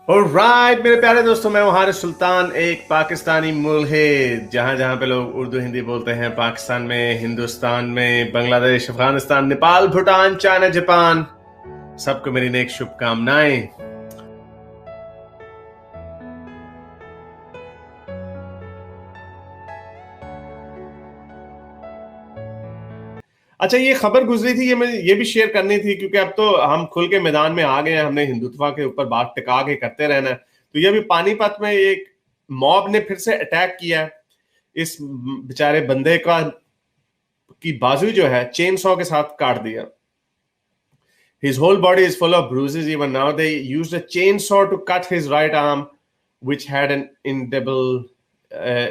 Alright मेरे प्यारे दोस्तों, मैं हूं हारिस सुल्तान, एक पाकिस्तानी मुल्हिद। जहां जहां पे लोग उर्दू हिंदी बोलते हैं, पाकिस्तान में, हिंदुस्तान में, बांग्लादेश, अफगानिस्तान, नेपाल, भूटान, चाइना, जापान, सबको मेरी नेक शुभकामनाएं। अच्छा, ये खबर गुजरी थी, ये भी शेयर करनी थी, क्योंकि अब तो हम खुल के मैदान में आ गए हैं। हमने हिंदुत्व के ऊपर बात टिका के करते रहना है। तो ये भी पानीपत में एक मॉब ने फिर से अटैक किया है। इस बेचारे बंदे की बाजू जो है चेन सॉ के साथ काट दिया। His whole body is full of bruises. Even now, they used a chainsaw to cut his right arm, which had an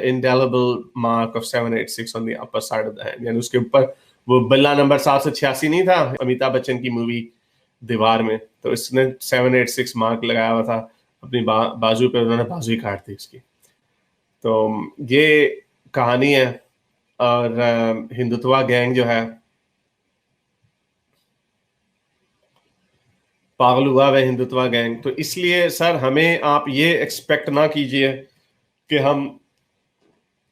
indelible mark of 786 on the upper side of the hand. यानी उसके ऊपर वो बिल्ला number 786 नहीं था अमिताभ बच्चन की movie दीवार में, तो इसने 786 मार्क लगाया हुआ था अपनी बाजू पे। उन्होंने बाजू ही काट दी उसकी। तो ये कहानी है। और हिंदुत्वा गैंग जो है पागल हुआ वह हिंदुत्वा गैंग। तो इसलिए सर, हमें आप ये एक्सपेक्ट ना कीजिए कि हम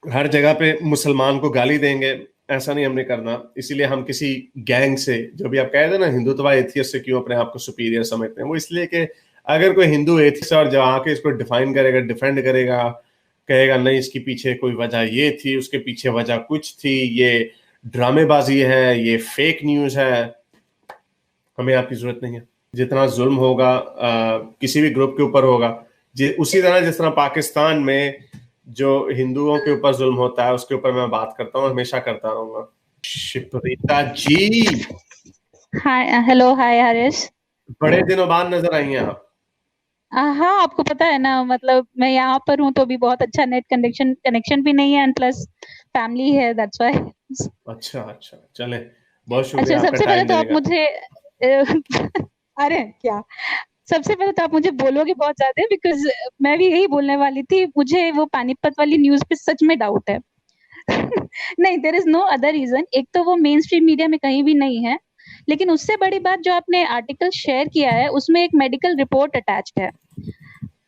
हर जगह पे मुसलमान को गाली देंगे। ऐसा नहीं हमने करना। इसीलिए हम किसी गैंग से, जो भी आप कह रहे थे ना, हिंदुत्वा एथियस्ट से क्यों अपने आप को सुपीरियर समझते हैं, वो इसलिए कि अगर कोई हिंदू एथियस्ट और जो आके इसको डिफाइन करेगा, डिफेंड करेगा, कहेगा नहीं इसके पीछे कोई वजह ये थी, उसके पीछे वजह कुछ थी, ये ड्रामेबाजी है, ये फेक न्यूज है, हमें आपकी जरूरत नहीं है। जितना जुल्म होगा किसी भी ग्रुप के ऊपर होगा, उसी तरह जिस तरह पाकिस्तान में जो हिंदुओं के ऊपर जुल्म होता है उसके ऊपर मैं बात करता हूँ, हमेशा करता रहूंगा। शिप्रीता जी, हाय, हेलो, हाय हरीश। बड़े दिनों बाद नजर आई हैं आप। हाँ, आपको पता है ना, मतलब मैं यहाँ पर हूँ तो भी बहुत अच्छा नेट कनेक्शन कनेक्शन भी नहीं है, एंड प्लस फैमिली है, दैट्स व्हाई। अच्छा अच्छा, चले, बहुत अच्छा, शुक्रिया आपका सबसे पहले टाइम तो आप देने का। मुझे अरे क्या, सबसे पहले तो आप मुझे बोलोगे बहुत ज्यादा, बिकॉज मैं भी यही बोलने वाली थी। मुझे वो पानीपत वाली न्यूज पे सच में डाउट है। नहीं, there is no other reason. एक तो वो मेन स्ट्रीम मीडिया में कहीं भी नहीं है, लेकिन उससे बड़ी बात, जो आपने आर्टिकल शेयर किया है उसमें एक मेडिकल रिपोर्ट अटैच्ड है।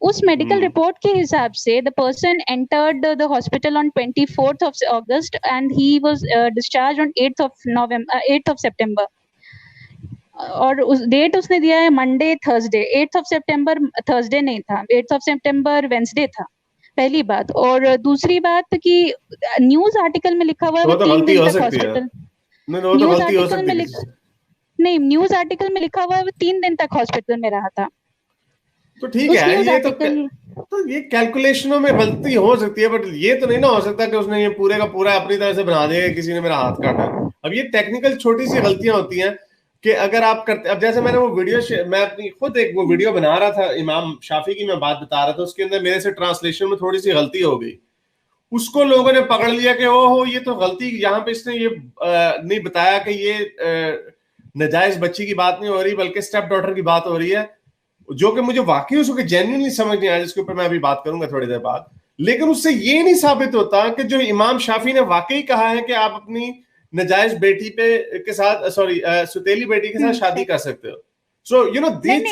उस मेडिकल हम्म। रिपोर्ट के हिसाब से the person entered the hospital on 24th of August and he was discharge on 8th of November, 8th of September. और उस डेट उसने दिया है Monday Thursday. 8th of September Thursday नहीं था, 8th ऑफ सितंबर वेंसडे था। पहली बात। और दूसरी बात कि न्यूज आर्टिकल में लिखा हुआ है तो वो वो तो तीन गलती दिन हो तक सकती है। हॉस्पिटल। नहीं, वो तो न्यूज गलती हो आर्टिकल सकती में है लिख किसी से। नहीं, न्यूज आर्टिकल में लिखा हुआ है वो 3 दिन तक हॉस्पिटल में रहा था। तो ठीक उस है, न्यूज ये आर्टिकल। तो ये कैलकुलेशनों में गलती हो सकती है, बट ये तो नहीं ना हो सकता कि उसने ये पूरे का पूरा अपनी तरह से बना दिया कि किसी ने मेरा हाथ काटा है। अब ये टेक्निकल छोटी सी गलतियां होती हैं कि अगर आप करते, अब जैसे मैंने वो मैं अपनी खुद एक वो वीडियो बना रहा था, इमाम शाफी की मैं बात बता रहा था, उसके अंदर मेरे से ट्रांसलेशन में थोड़ी सी गलती हो गई। उसको लोगों ने पकड़ लिया कि ओहो, ये तो गलती यहाँ पे इसने ये नहीं बताया कि ये नजायज बच्ची की बात नहीं हो रही, बल्कि स्टेप डॉटर की बात हो रही है। जो कि मुझे वाकई उसको जेन्युइनली समझ नहीं आया, जिसके ऊपर मैं अभी बात करूंगा थोड़ी देर बाद। लेकिन उससे ये नहीं साबित होता कि जो इमाम शाफी ने वाकई कहा है कि आप अपनी नजायज बेटी पे के साथ, सॉरी, सुतेली बेटी के साथ शादी सही। कर सकते हो। सो यू नो, नहीं नहीं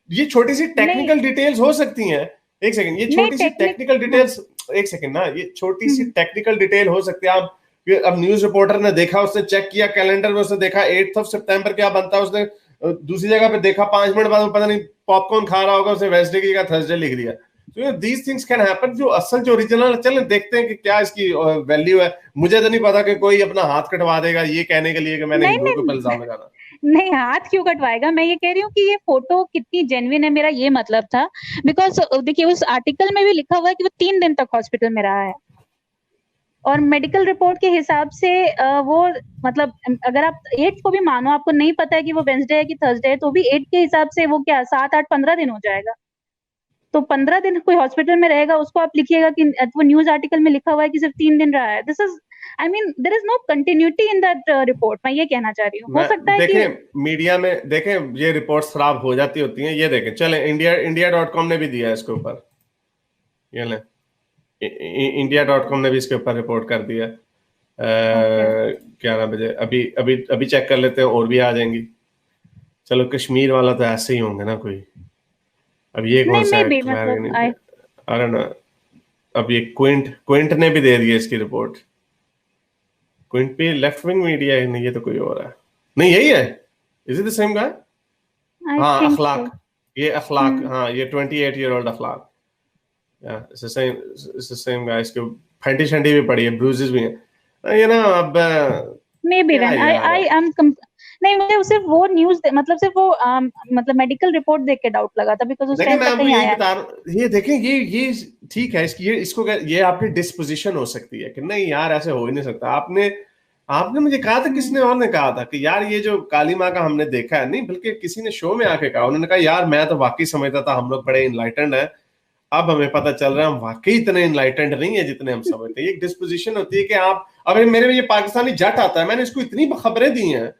ये छोटी सी नहीं टेक्निकल डिटेल्स हो सकती हैं। एक सेकंड, ये नहीं, छोटी सी टेक्निक। टेक्निकल हाँ। डिटेल्स, एक सेकंड ना, ये छोटी सी हम्म, टेक्निकल डिटेल हो सकती है। आप अब न्यूज रिपोर्टर ने देखा, उसने चेक किया कैलेंडर में, उसने देखा 8th ऑफ सितंबर क्या बनता है, उसने दूसरी जगह पे देखा 5 मिनट बाद, वो पता नहीं पॉपकॉर्न खा रहा होगा, उसने वेडनेसडे की जगह थर्सडे लिख दिया। तो दीज थिंग्स कैन हैपन। जो असल जो ओरिजिनल, चलें देखते हैं कि क्या इसकी वैल्यू है। मुझे तो नहीं पता कि कोई अपना हाथ कटवा देगा ये कहने के लिए कि मैंने नहीं हिंदुओं के ऊपर नहीं इल्जाम लगाना। नहीं, हाथ क्यों कटवाएगा? मैं ये कह रही हूँ कि ये फोटो कितनी जेन्युइन है, मेरा ये मतलब था। बिकॉज देखिए, उस आर्टिकल में भी लिखा हुआ है कि वो 3 दिन तक हॉस्पिटल में रहा है। और मेडिकल रिपोर्ट के हिसाब से वो, मतलब अगर आप 8 को भी मानो, आपको नहीं पता है कि वो वेंसडे है कि थर्सडे है, तो भी 8 के हिसाब से वो क्या 7 8 15 दिन हो जाएगा। तो 15 दिन कोई हॉस्पिटल में रहेगा, उसको आप लिखिएगा कि वो न्यूज आर्टिकल में लिखा हुआ है कि सिर्फ 3 दिन रहा है। This is, I mean, there is no continuity in that report. मैं ये कहना चाह रही हूँ, हो मैं सकता है कि। देखें, मीडिया में देखें, ये रिपोर्ट्स खराब हो जाती होती हैं। ये देखें, चलें, इंडिया.com ने भी दिया है इसके ऊपर। ये लें, इंडिया.com ने भी इसके ऊपर रिपोर्ट कर दिया। ओके। 11 बजे, अभी अभी अभी चेक कर लेते हैं, और भी आ जाएंगी। चलो, कश्मीर वाला तो ऐसे ही होंगे ना कोई। अब ये कौन नहीं सा मे बी क्लैरिटी मतलब नहीं आई दिया, अरे ना। अब ये क्विंट ने भी दे दी है इसकी रिपोर्ट। क्विंट पे लेफ्ट विंग मीडिया है, नहीं ये तो कोई और है। नहीं यही है, is it the same guy? I हाँ थिंक सो। अखलाक, ये अखलाक, हाँ ये 28-year-old Akhlaq, it's the same, it's the same गाय। इसके फैंटी शैंटी भी पड़ी है, ब्रूजेस भी हैं, ये ना। अब मे बी क्या देन आई यार, आई एम नहीं, मुझे सिर्फ वो न्यूज मतलब सिर्फ वो मतलब मेडिकल रिपोर्ट देख के डाउट लगा था, बिकॉज उस देखिए टाइम मैं तक आपको कहीं यही आया बता नहीं। रहा हूँ, ये देखें, ये ठीक है, इसकी ये आपकी डिस्पोजिशन हो सकती है कि नहीं यार ऐसे हो ही नहीं सकता। आपने आपने मुझे कहा था, हम्म किसने और ने कहा था कि यार ये जो काली माँ का हमने देखा है, नहीं बल्कि किसी ने शो में आके कहा, उन्होंने कहा यार मैं तो वाकई समझता था हम लोग बड़े इनलाइटेंड है, अब हमें पता चल रहा है हम वाकई इतने इनलाइटेंड नहीं है जितने हम समझते हैं। एक डिस्पोजिशन होती है कि आप, अब मेरे में ये पाकिस्तानी जट आता है, मैंने इसको इतनी खबरें दी हैं,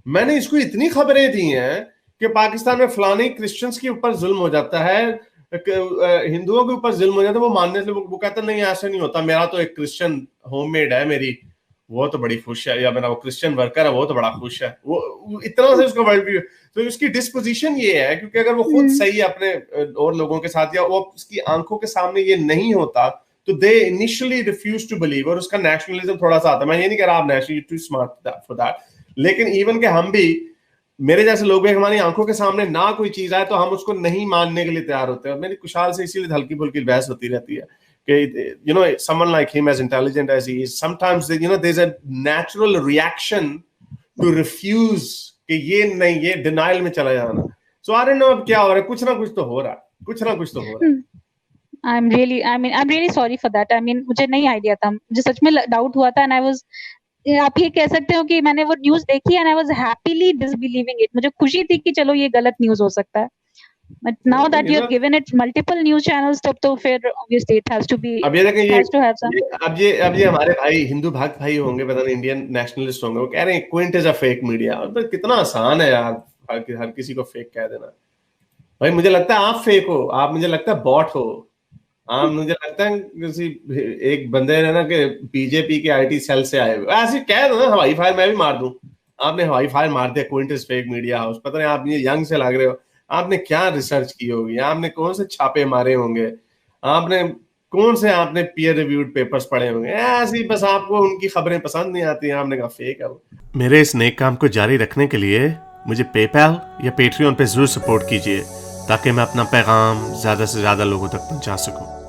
मैंने इसको इतनी खबरें दी हैं कि पाकिस्तान में फलानी क्रिश्चियंस के ऊपर जुल्म हो जाता है, हिंदुओं के ऊपर जुल्म हो जाता है, वो मानने से वो कहता नहीं ऐसा नहीं होता, मेरा तो एक क्रिश्चियन होममेड है मेरी, वो तो बड़ी खुश है, या मेरा वो क्रिश्चियन वर्कर है वो तो बड़ा खुश है, वो इतना से उसका वर्ल्ड व्यू। तो उसकी डिस्पोजिशन ये है, क्योंकि अगर वो खुद सही है अपने और लोगों के साथ, या वो उसकी आंखों के सामने ये नहीं होता, तो दे इनिशियली रिफ्यूज टू बिलीव, और उसका नेशनलिज्म थोड़ा सा आता है। मैं ये नहीं कह रहा आप national too smart for that, लेकिन इवन के हम भी, मेरे जैसे लोग भी, हमारी आंखों के सामने ना कोई चीज आए तो हम उसको नहीं मानने के लिए तैयार होते हैं। मेरी कुशाल से इसीलिए हल्की फुल्की बहस होती रहती है कि someone like him, as intelligent as he is, sometimes there's a natural reaction to refuse, कि ये नहीं, ये डिनाइल में चला जाना। सो आई डोंट नो अब क्या हो रहा है, कुछ ना कुछ तो हो रहा है, कुछ ना कुछ तो हो रहा है। I am really sorry for that. I mean मुझे नहीं आइडिया था, मुझे सच में डाउट हुआ था, एंड आई वाज, आप ये कह सकते हो कि मैंने वो न्यूज देखी and I was happily disbelieving it. मुझे खुशी थी कि चलो ये गलत न्यूज हो सकता है, but now that you you have know, given it multiple news channels, तब तो फिर obviously it has to be, अब ये देखें, हैज टू हैव सम। अब ये हमारे भाई हिंदू भक्त भाई होंगे, पता नहीं इंडियन नेशनलिस्ट होंगे, वो कह रहे हैं Quint is a fake media. तो कितना आसान है यार हर किसी को फेक कह देना। भाई मुझे लगता है आप फेक हो, आप मुझे लगता है बॉट हो। आप मुझे लगता है किसी एक बंदे ने ना कि बीजेपी के आईटी सेल से आए हुए, ऐसे कह दो ना, हवाई फायर मैं भी मार दूं। आपने हवाई फायर मार दिया Quint is fake media house, पता नहीं आप ये यंग से लग रहे हो, आपने क्या रिसर्च की होगी, आपने कौन से छापे मारे होंगे, आपने कौन से आपने पीयर रिव्यूड पेपर्स पढ़े होंगे, ऐसे ही बस आपको उनकी खबरें पसंद नहीं आती, आपने कहा फेक है वो। मेरे इस नेक काम को जारी रखने के लिए मुझे पेपैल या पेट्रियन पे जरूर सपोर्ट कीजिए, ताकि मैं अपना पैगाम ज्यादा से ज्यादा लोगों तक पहुंचा सकूं।